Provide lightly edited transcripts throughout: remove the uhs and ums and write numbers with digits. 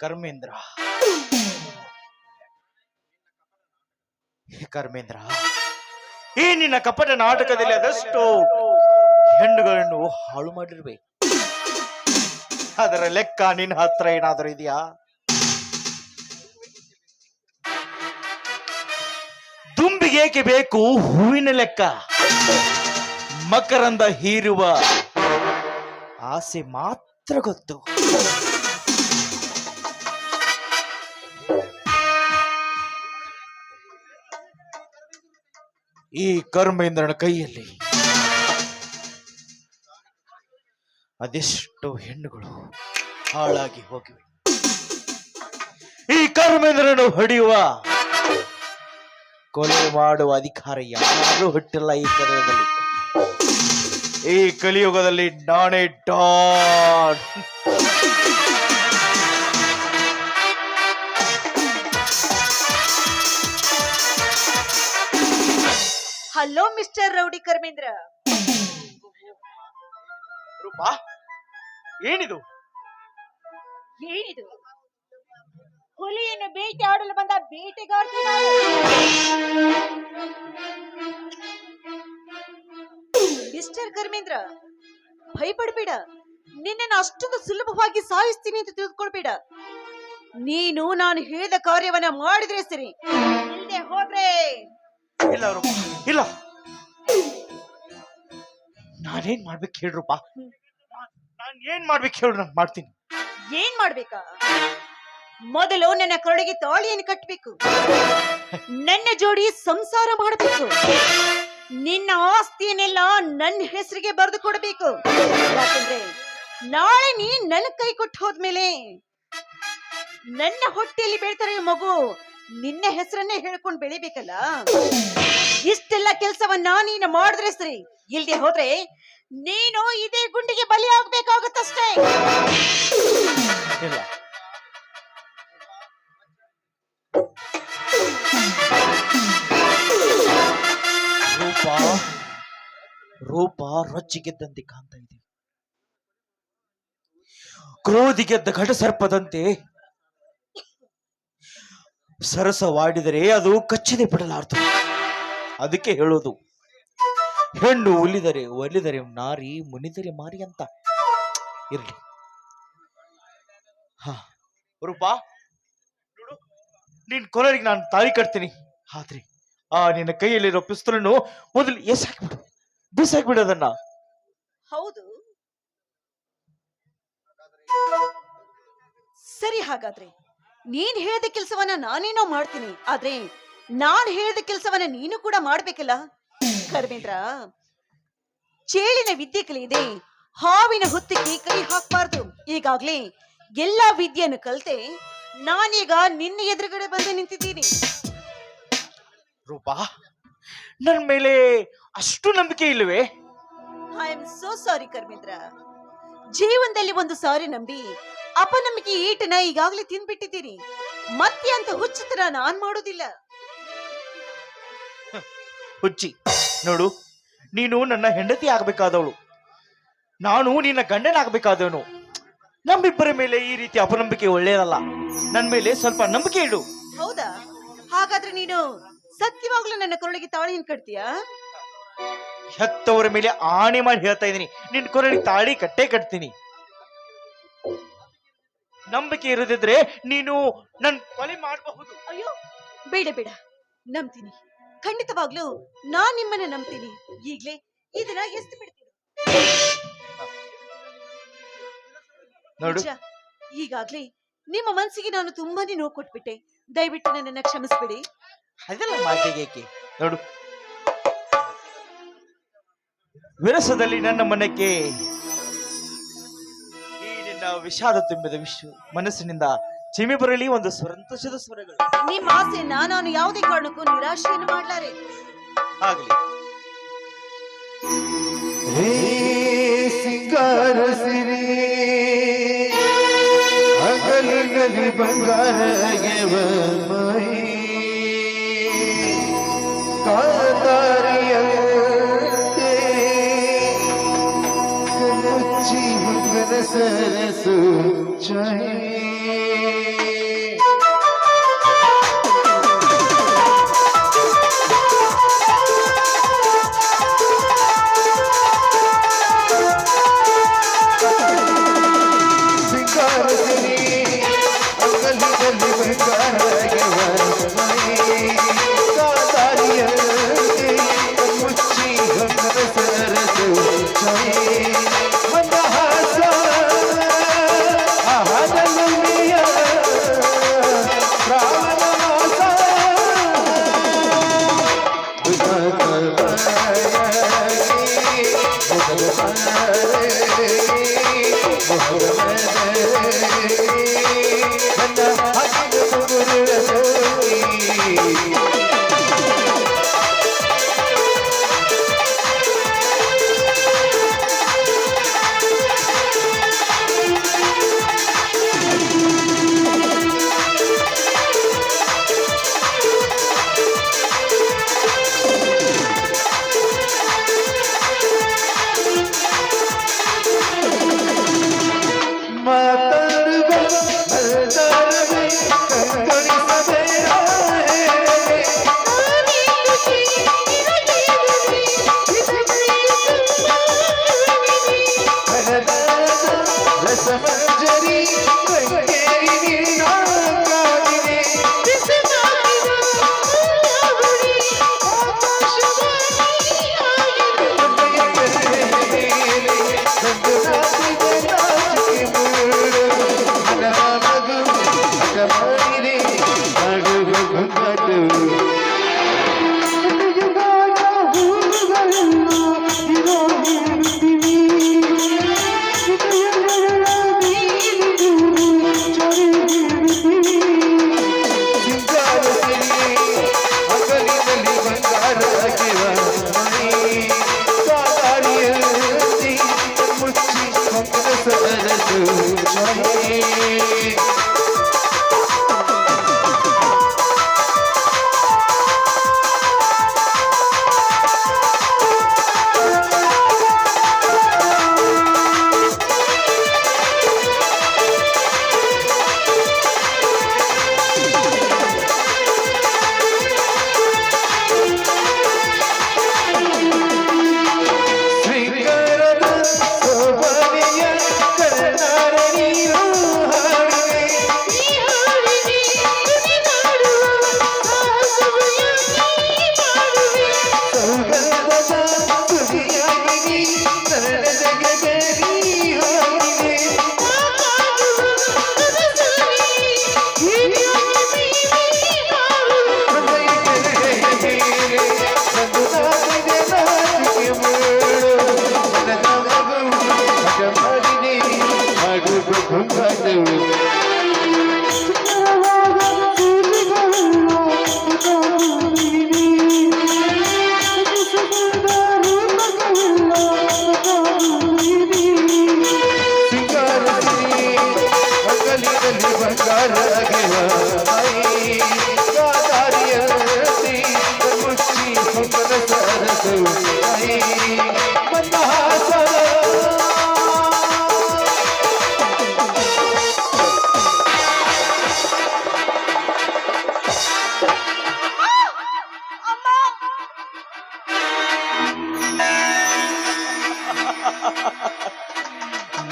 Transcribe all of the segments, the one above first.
ಕರ್ಮೇಂದ್ರ, ಕರ್ಮೇಂದ್ರ, ಈ ನಿನ್ನ ಕಪಟ ನಾಟಕದಲ್ಲಿ ಅದಷ್ಟು ಹೆಣ್ಣುಗಳನ್ನು ಹಾಳು ಮಾಡಿರ್ಬೇಕು. ಅದರ ಲೆಕ್ಕ ನಿನ್ನ ಹತ್ರ ಏನಾದರೂ ಇದೆಯಾ? ದುಂಬಿಗೇಕೆ ಬೇಕು ಹೂವಿನ ಲೆಕ್ಕ? ಮಕರಂದ ಹೀರುವ ಆಸೆ ಮಾತ್ರ ಗೊತ್ತು. ಈ ಕರ್ಮೇಂದ್ರನ ಕೈಯಲ್ಲಿ ಅದೆಷ್ಟು ಹೆಣ್ಣುಗಳು ಹಾಳಾಗಿ ಹೋಗಿವೆ. ಈ ಕರ್ಮೇಂದ್ರನು ಹೊಡೆಯುವ, ಕೊಲೆ ಮಾಡುವ ಅಧಿಕಾರ ಯಾರೂ ಹುಟ್ಟಿಲ್ಲ ಈ ಕಲಿಯುಗದಲ್ಲಿ. ಈ ಕಲಿಯುಗದಲ್ಲಿ ನಾನೇ don. Hello mister rowdy Karmendra. Rupa, ಏನಿದು? ಏನಿದು? ಹುಲಿಯನ್ನು ಬೇಟೆ ಆಡಲು ಬಂದ ಬೇಟೆಗಾರ. ಮಿಸ್ಟರ್ ಕರ್ಮೇಂದ್ರ, ಭಯಪಡಬೇಡ. ನಿನ್ನನ್ನು ಅಷ್ಟೊಂದು ಸುಲಭವಾಗಿ ಸಾಯಿಸ್ತೀನಿ ಅಂತ ತಿಳಿದುಕೊಳ್ಬೇಡ. ನೀನು ನಾನು ಹೇಳಿದ ಕಾರ್ಯವನ್ನ ಮಾಡಿದ್ರೆ ಸರಿ, ಇಲ್ಲದೆ ಹೋದ್ರೆ ಇಲ್ಲ ರೂಪ, ಇಲ್ಲ. ನಾನೇನ್ ಮಾಡ್ಬೇಕು ಹೇಳ್ರೂಪ? ನಾನ್ ಏನ್ ಮಾಡ್ಬೇಕು ಹೇಳು, ನಾನು ಮಾಡ್ತೀನಿ. ಏನ್ ಮಾಡ್ಬೇಕಾ? ಮೊದಲು ನನ್ನ ಕರಳಿಗೆ ತಾಳಿಯನ್ನು ಕಟ್ಟಬೇಕು, ನನ್ನ ಜೋಡಿ ಸಂಸಾರ ಮಾಡಬೇಕು, ನಿನ್ನ ಆಸ್ತಿಯನ್ನೆಲ್ಲ ನನ್ನ ಹೆಸರಿಗೆ ಬರೆದು ಕೊಡಬೇಕು. ಯಾಕಂದ್ರೆ ನಾಳೆ ನೀ ನನ್ನ ಕೈ ಕೊಟ್ಟು ಹೋದ್ಮೇಲೆ ನನ್ನ ಹೊಟ್ಟೆಯಲ್ಲಿ ಬೆಳ್ತಾರೆ ಮಗು ನಿನ್ನ ಹೆಸರನ್ನೇ ಹೇಳ್ಕೊಂಡು ಬೆಳಿಬೇಕಲ್ಲ. ಇಷ್ಟೆಲ್ಲ ಕೆಲಸವನ್ನ ನೀನು ಮಾಡಿದ್ರೆ ಸರಿ, ಇಲ್ದೆ ಹೋದ್ರೆ ನೀನು ಇದೇ ಗುಂಡಿಗೆ ಬಲಿ ಆಗ್ಬೇಕಾಗುತ್ತಷ್ಟೇ. ರೂಪ ರೂಪ ರೊಚ್ಚಿಗೆದ್ದಂತೆ ಕಾಣ್ತಾ ಇದೆ. ಕ್ರೋಧಿಗೆದ್ದ ಘಟ ಸರ್ಪದಂತೆ ಸರಸವಾಡಿದರೆ ಅದು ಕಚ್ಚದೆ ಬಿಡಲಾರ್ದು. ಅದಕ್ಕೆ ಹೇಳೋದು, ಹೆಣ್ಣು ಒಲಿದರೆ ನಾರಿ, ಮುನಿದರೆ ಮಾರಿ ಅಂತ. ಇರ್ಲಿ. ರೂಪಾ, ನೋಡು, ನಿನ್ ಕೊರಳಿಗೆ ನಾನು ತಾಳಿ ಕಟ್ತೀನಿ. ಆದ್ರೆ ಆ ನಿನ್ನ ಕೈಯಲ್ಲಿರೋ ಪಿಸ್ತೂಲನ್ನು ಮೊದಲು ಬಿಸಾಕ್ಬಿಡು ಅದನ್ನ. ಹೌದು, ಸರಿ. ಹಾಗಾದ್ರೆ ನೀನ್ ಹೇಳಿದ ಕೆಲಸವನ್ನ ನಾನೇನೋ ಮಾಡ್ತೀನಿ, ಆದ್ರೆ ನಾನ್ ಹೇಳಿದ ಕೆಲಸವನ್ನ ನೀನು ಕೂಡ ಮಾಡ್ಬೇಕಲ್ಲ. ಕರ್ಮೇಂದ್ರ, ಚೇಳಿನ ವಿದ್ಯೆ ಕಲಿಯದೆ ಹಾವಿನ ಹೊತ್ತಿಗೆ ಕೈ ಹಾಕ್ಬಾರ್ದು. ಈಗಾಗ್ಲೇ ಎಲ್ಲಾ ವಿದ್ಯೆಯನ್ನು ಕಲಿತೆ ನಾನೀಗ ನಿನ್ನ ಎದುರುಗಡೆ ಬಂದು ನಿಂತಿದ್ದೀನಿ. ರೂಪಾ, ನನ್ ಮೇಲೆ ಅಷ್ಟು ನಂಬಿಕೆ ಇಲ್ಲವೇ? I am so sorry Karmendra. ಜೀವನದಲ್ಲಿ ಒಂದು ಸಾರಿ ನಂಬಿ ಅಪನಂಬಿಕೆ ಈಟನ ಈಗಾಗಲೇ ತಿಂದ್ಬಿಟ್ಟಿದ್ದೀನಿ. ಮತ್ತೆ ಅಂತ ಹುಚ್ಚುತರ ನಾನ್ ಮಾಡೋದಿಲ್ಲ. ಹುಚ್ಚಿ, ನೋಡು, ನೀನು ನನ್ನ ಹೆಂಡತಿ ಆಗ್ಬೇಕಾದವಳು, ನಾನು ನಿನ್ನ ಗಂಡನಾಗ್ಬೇಕಾದವನು. ನಮ್ಮಿಬ್ಬರ ಮೇಲೆ ಈ ರೀತಿ ಅಪನಂಬಿಕೆ ಒಳ್ಳೆಯದಲ್ಲ. ನನ್ನ ಮೇಲೆ ಸ್ವಲ್ಪ ನಂಬಿಕೆ ಇಡು. ಹೌದಾ? ಹಾಗಾದ್ರೆ ನೀನು ಸತ್ಯವಾಗ್ಲೂ ನನ್ನ ಕೊರಳಿಗೆ ತಾಳಿಯನ್ನು ಕಟ್ತೀಯಾ? ಹೆತ್ತವರ ಮೇಲೆ ಆಣೆ ಮಾಡಿ ಹೇಳ್ತಾ ಇದ್ದೀನಿ, ನಿನ್ನ ಕೊರಳಿಗೆ ತಾಳಿ ಕಟ್ತೀನಿ. ನಂಬಿಕೆ ಇರದಿದ್ರೆ ನೀನು ನನ್ ಕೊಲೆ ಮಾಡಬಹುದು. ಅಯ್ಯೋ, ಬೇಡ ಬೇಡ, ನಂಬ್ತೀನಿ. ಖಂಡಿತವಾಗ್ಲೂ ನಾನ್ ನಿಮ್ಮನ್ನ ನಂಬ್ತೀನಿ. ಈಗ್ಲೇ ಇದನ್ನ ಎಷ್ಟು ಬಿಡ್ತೀನಿ ನೋಡು. ಈಗಾಗ್ಲೇ ನಿಮ್ಮ ಮನಸ್ಸಿಗೆ ನಾನು ತುಂಬಾನೇ ನೋವು ಕೊಟ್ಬಿಟ್ಟೆ. ದಯವಿಟ್ಟು ನನ್ನನ್ನ ಕ್ಷಮಿಸ್ಬಿಡಿ. ಅದೆಲ್ಲ ಮಾತಿಗೆ ನೋಡು, ವಿರಸದಲ್ಲಿ ನನ್ನ ಮನಕ್ಕೆ ಈ ನಿನ್ನ ವಿಷಾದ ತುಂಬಿದ ಮನಸ್ಸಿನಿಂದ ಚಿಮ್ಮಿ ಬರಲಿ ಒಂದು ಸಂತೋಷದ ಸ್ವರಗಳು. ನಿಮ್ಮ ಆಸೆಯನ್ನ ನಾನು ಯಾವುದೇ ಕಾರಣಕ್ಕೂ ನಿರಾಶೆಯನ್ನು ಮಾಡಲಾರೆ. ಆಗಲಿ. ಸಿಂಗಾರ ಸಿರಿ ಅಗಲಿಗಲಿ ಬಂಗಾರ ಕಾತಾರಿಯಂತೆ ಮುಚ್ಚಿ ಹೊಂಗನ ಸರಸು ಛಾಯೆ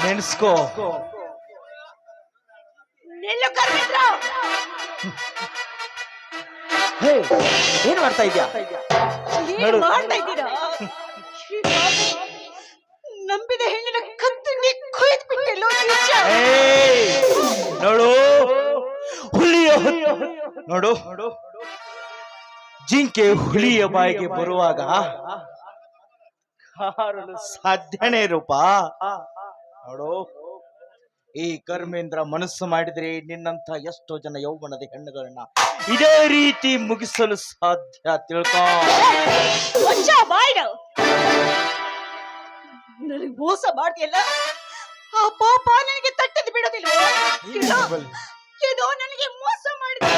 ನೆನ್ಸ್ಕೋ. ನಿಲ್ಲು ಕರ್ಮೇಂದ್ರ. ಹೇ, ಏನ್ ಮಾಡ್ತಾ ಇದ್ಯಾ? ಏನ್ ಮಾಡ್ತಾ ಇದ್ದೀರಾ? ಶ್ರೀ ಬಾಬು, ನಂಬಿದ ಹೆಣ್ಣಿನ ಕತ್ತಿಗೆ ಕೊಯ್ದು ಬಿಟ್ಟೆಲ್ಲೋ ನೀಚ. ನೋಡು, ಹುಲಿಯ ನೋಡು, ಜಿಂಕೆ ಹುಲಿಯ ಬಾಯಿಗೆ ಬರುವಾಗ ಹಾರಲು ಸಾಧ್ಯನೇ ರೂಪ. ನೋಡು, ಈ ಕರ್ಮೇಂದ್ರ ಮನಸ್ಸು ಮಾಡಿದ್ರೆ ನಿನ್ನಂತ ಎಷ್ಟೋ ಜನ ಯೌವನದ ಹೆಣ್ಣುಗಳನ್ನ ಇದೇ ರೀತಿ ಮುಗಿಸಲು ಸಾಧ್ಯ. ತಿಳ್ಕೊ. ನನಗೆ ಮೋಸ ಮಾಡ್ತಿಯಲ್ಲ, ಆ ಪಾಪ ನನಗೆ ತಟ್ಟದು ಬಿಡೋದಿಲ್ವೋ? ಏನೋ ನನಗೆ ಮೋಸ ಮಾಡಿದೆ.